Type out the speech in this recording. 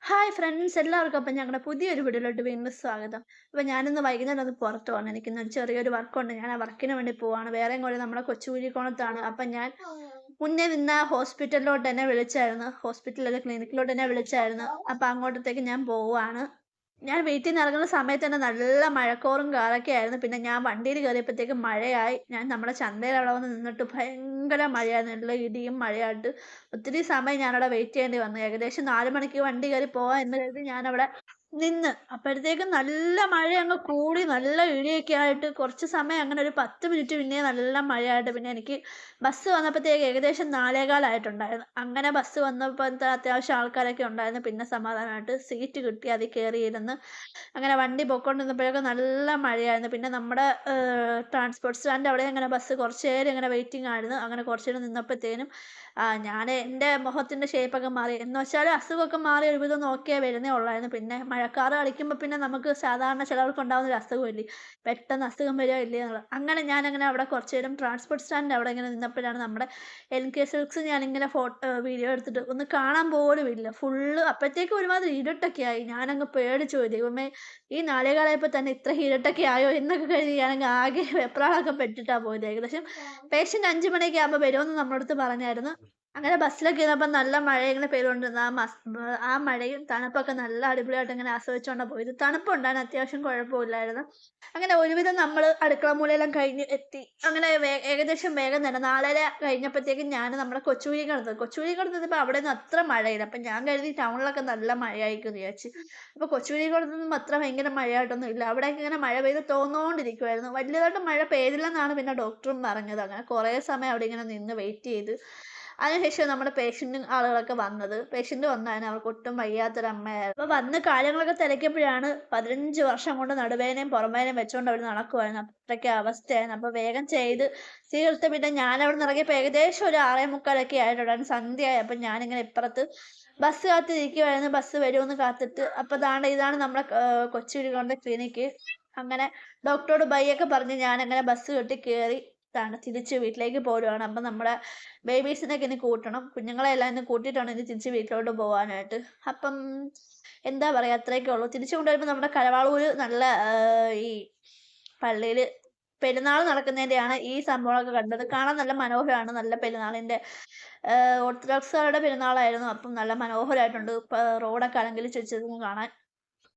Hi friends എല്ലാവർക്കും അപ്പം ഞങ്ങളുടെ പുതിയൊരു വീഡിയോയിലോട്ട് വീണ്ടും സ്വാഗതം. അപ്പോൾ ഞാനിന്ന് വൈകുന്നേരം ഒന്ന് പുറത്ത് പോകണം. എനിക്കിന്നൊരു ചെറിയൊരു വർക്കുണ്ട്. ഞാൻ ആ വർക്കിന് വേണ്ടി പോവാണ്. വേറെയും കൂടി നമ്മുടെ കൊച്ചുകുഴിക്കോണത്താണ്. അപ്പം ഞാൻ മുന്നേ നിന്ന ഹോസ്പിറ്റലിലോട്ട് എന്നെ വിളിച്ചായിരുന്നു. ഹോസ്പിറ്റലിലെ ക്ലിനിക്കിലോട്ട് എന്നെ വിളിച്ചായിരുന്നു. അപ്പം അങ്ങോട്ടത്തേക്ക് ഞാൻ പോവാണ്. ഞാൻ വീട്ടിൽ നിന്ന് ഇറങ്ങുന്ന സമയത്ത് തന്നെ നല്ല മഴക്കോറും കാറൊക്കെ ആയിരുന്നു. പിന്നെ ഞാൻ വണ്ടിയിൽ കയറിയപ്പോഴത്തേക്കും മഴയായി. ഞാൻ നമ്മുടെ ചന്തയുടെ അവിടെ വന്ന് നിന്നിട്ട് ഭയങ്കര മഴയായിരുന്നു. നല്ല ഇടിയും മഴയായിട്ട് ഒത്തിരി സമയം ഞാനവിടെ വെയിറ്റ് ചെയ്യേണ്ടി വന്നു. ഏകദേശം 4 മണിക്ക് വണ്ടി കയറി പോവാം എന്ന് കരുതി ഞാനവിടെ നിന്ന്. അപ്പോഴത്തേക്കും നല്ല മഴ അങ്ങ് കൂടി, നല്ല ഇടിയൊക്കെ ആയിട്ട് കുറച്ച് സമയം അങ്ങനെ ഒരു 10 മിനിറ്റ് പിന്നേ നല്ല മഴയായിട്ട് പിന്നെ എനിക്ക് ബസ് വന്നപ്പോഴത്തേക്ക് ഏകദേശം 4:15 ആയിട്ടുണ്ടായിരുന്നു. അങ്ങനെ ബസ് വന്നപ്പോഴത്തെ അത്യാവശ്യം ആൾക്കാരൊക്കെ ഉണ്ടായിരുന്നു. പിന്നെ സമാധാനമായിട്ട് സീറ്റ് കിട്ടി. അതിൽ കയറിയിരുന്ന് അങ്ങനെ വണ്ടി പൊക്കോണ്ടിരുന്നപ്പോഴൊക്കെ നല്ല മഴയായിരുന്നു. പിന്നെ നമ്മുടെ ട്രാൻസ്പോർട്ട് സ്റ്റാൻഡിൻ്റെ അവിടെ അങ്ങനെ ബസ് കുറച്ച് നേരം ഇങ്ങനെ വെയിറ്റിംഗ് ആയിരുന്നു. അങ്ങനെ കുറച്ച് നേരം നിന്നപ്പോഴത്തേനും ഞാൻ എൻ്റെ മുഖത്തിൻ്റെ ഷേപ്പൊക്കെ മാറി. എന്ന് വെച്ചാൽ അസുഖമൊക്കെ മാറി ഒരുവിധം നോക്കിയേ വരുന്നേ ഉള്ളായിരുന്നു. പിന്നെ മഴക്കാറ് കളിക്കുമ്പോൾ പിന്നെ നമുക്ക് സാധാരണ ചിലർക്കുണ്ടാവുന്ന ഒരു അസുഖമില്ലേ, പെട്ടെന്ന് അസുഖം വരുമോ ഇല്ലയോ എന്നുള്ളത്. അങ്ങനെ ഞാനങ്ങനെ അവിടെ കുറച്ച് നേരം ട്രാൻസ്പോർട്ട് സ്റ്റാൻഡിൻ്റെ അവിടെ ഇങ്ങനെ നിന്നപ്പോഴാണ് നമ്മുടെ LK സിൽക്സ് ഞാനിങ്ങനെ വീഡിയോ എടുത്തിട്ട് ഒന്ന് കാണാൻ പോലും ഇല്ല. ഫുള്ള് അപ്പോഴത്തേക്കും ഒരുമാതിരി ഇരുട്ടൊക്കെ ആയി. ഞാനങ്ങ് പേടിച്ചു പോയി. ദൈവമേ! ഈ 4:15 ആയപ്പോൾ തന്നെ ഇത്ര ഇരുട്ടൊക്കെ ആയോ എന്നൊക്കെ കരുതി ഞാനങ്ങ് ആകെ വെപ്രാളമൊക്കെ പെട്ടിട്ടാ പോയത്. ഏകദേശം പേഷ്യന്റ് 5 മണിയൊക്കെ ആകുമ്പോൾ വരുമെന്ന് നമ്മുടെ അടുത്ത് പറഞ്ഞായിരുന്നു. അങ്ങനെ ബസ്സിലൊക്കെ ഇരുന്നപ്പോൾ നല്ല മഴ ഇങ്ങനെ പെയ്തുകൊണ്ടിരുന്നു. ആ മഴയും തണുപ്പൊക്കെ നല്ല അടിപൊളിയായിട്ട് ഇങ്ങനെ ആസ്വദിച്ചുകൊണ്ടാ പോയത്. തണുപ്പുണ്ടായിരുന്നു, അത്യാവശ്യം കുഴപ്പമില്ലായിരുന്നു. അങ്ങനെ ഒരുവിധം നമ്മള് അടുക്കള മൂലയെല്ലാം കഴിഞ്ഞ് എത്തി. അങ്ങനെ ഏകദേശം വേഗം തന്നെ 4:30 കഴിഞ്ഞപ്പോഴത്തേക്കും ഞാൻ നമ്മുടെ കൊച്ചുകുഴിക്കടുത്തെത്തിയപ്പോൾ അവിടെയൊന്നും അത്ര മഴയില്ല. അപ്പം ഞാൻ കരുതി ടൗണിലൊക്കെ നല്ല മഴയായിരിക്കും എന്ന് വിചാരിച്ച്. അപ്പോൾ കൊച്ചുകുഴിക്കടുത്തൊന്നും അത്ര ഭയങ്കര മഴയായിട്ടൊന്നും ഇല്ല. അവിടെയൊക്കെ ഇങ്ങനെ മഴ പെയ്ത് തോർന്നുകൊണ്ടിരിക്കുവായിരുന്നു. വലിയതായിട്ട് മഴ പെയ്തില്ലെന്നാണ് പിന്നെ ഡോക്ടറും പറഞ്ഞത്. അങ്ങനെ കുറേ സമയം അവിടെ ഇങ്ങനെ നിന്ന് വെയിറ്റ് ചെയ്ത് അതിനുശേഷം നമ്മുടെ പേഷ്യന്റും ആളുകളൊക്കെ വന്നത്. പേഷ്യന്റ് വന്നായിരുന്നു. അവർക്ക് ഒട്ടും വയ്യാത്തൊരമ്മയായിരുന്നു. അപ്പോൾ വന്ന് കാര്യങ്ങളൊക്കെ തിരക്കിയപ്പോഴാണ് 15 വർഷം കൊണ്ട് നടുവേദനയും പുറംവേദനയും വെച്ചുകൊണ്ട് അവർ നടക്കുവായിരുന്നു. അത്രയ്ക്ക് അവസ്ഥയായിരുന്നു. അപ്പോൾ വേഗം ചെയ്ത് തീർത്ത് പിന്നെ ഞാനവിടുന്ന് ഇറങ്ങിയപ്പോൾ ഏകദേശം ഒരു 6:45 ഒക്കെ ആയിട്ടുണ്ടായിരുന്നു. സന്ധ്യയായി. അപ്പം ഞാനിങ്ങനെ ഇപ്പുറത്ത് ബസ് കാത്തിരിക്കുവായിരുന്നു. ബസ് വരുമെന്ന് കാത്തിട്ട്. അപ്പോൾ ഇതാണ് നമ്മുടെ കൊച്ചുകുഴിക്കോട്ടെ ക്ലിനിക്ക്. അങ്ങനെ ഡോക്ടറോട് ബൈ ഒക്കെ പറഞ്ഞ് ഞാനങ്ങനെ ബസ് കെട്ടി കയറി തിരിച്ച് വീട്ടിലേക്ക് പോരുവാണ്. അപ്പം നമ്മുടെ ബേബീസിനൊക്കെ ഇനി കൂട്ടണം. കുഞ്ഞുങ്ങളെ എല്ലാം ഇന്ന് കൂട്ടിയിട്ടാണ് ഇനി തിരിച്ച് വീട്ടിലോട്ട് പോവാനായിട്ട്. അപ്പം എന്താ പറയാ, അത്രയൊക്കെ ഉള്ളൂ. തിരിച്ച് കൊണ്ടുവരുമ്പോൾ നമ്മുടെ കരവാളൂര് നല്ല ഈ പള്ളിയില് പെരുന്നാൾ നടക്കുന്നതിന്റെയാണ് ഈ സംഭവങ്ങളൊക്കെ കണ്ടത്. കാണാൻ നല്ല മനോഹരമാണ്. നല്ല പെരുന്നാളിന്റെ ഓർത്തഡോക്സുകാരുടെ പെരുന്നാളായിരുന്നു. അപ്പം നല്ല മനോഹരമായിട്ടുണ്ട്. റോഡൊക്കെ അലങ്കരിച്ച് വെച്ചതും കാണാൻ.